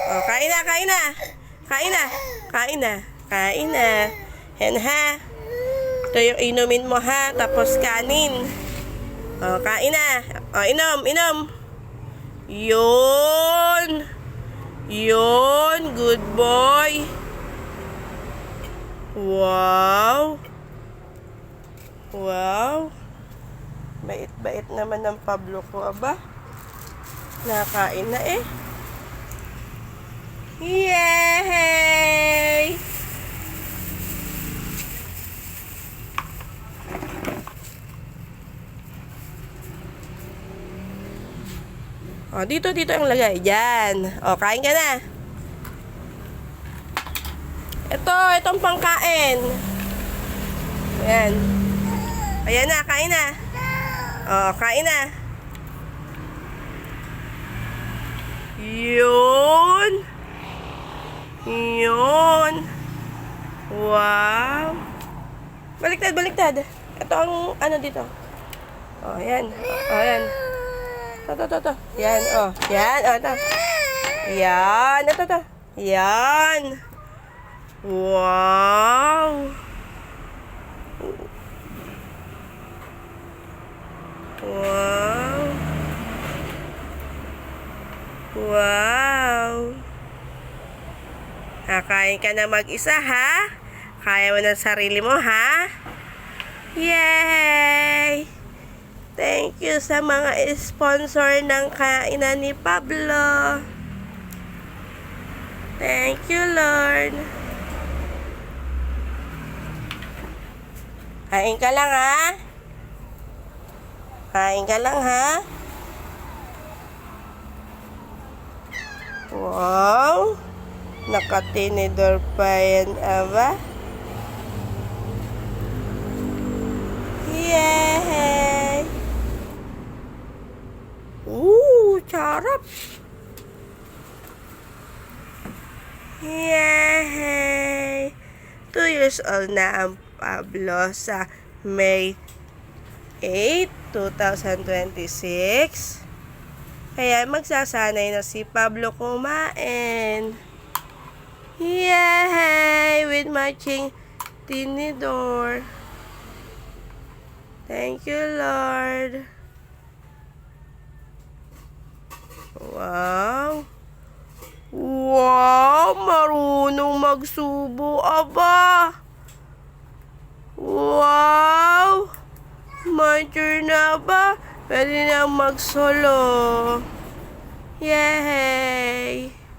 Oh, kain na, kain na. Kain na. Kain na. Kain na. Yan ha. Ito yung inumin mo ha. Tapos kanin. Oh, kain na. Oh, inom, inom. Yun. Yun. Good boy. Wow. Wow. Bait-bait naman ng Pablo ko, aba. Nakain na eh. Yay! O, dito ang lagay. Diyan. O, kain ka na. Itong pangkain. Ayan. Ayan na, kain na. O, kain na. Yun. Yun. Wow. Baliktad, baliktad. Ito ang ano dito. O, ayan. O, ayan. Ito. Yan, oh. Yan, oh, ito. Yan, ito. Yan. Wow. Wow. Wow. Kakain ka na mag-isa, ha? Kaya mo ng sarili mo, ha? Yay! Thank you sa mga sponsor ng kainan ni Pablo. Thank you, Lord. Kain ka lang, ha? Kain ka lang, ha? Wow. Nakatinidor pa yan, aba. Yay! Sarap! Yay! 2 years old na ang Pablo sa May 8, 2026. Kaya magsasanay na si Pablo kumain. Yay! With matching tinidor. Thank you, Lord. Wow. Wow, marunong magsubo, aba. Wow. Mature na ba? Pwede na magsolo. Yay!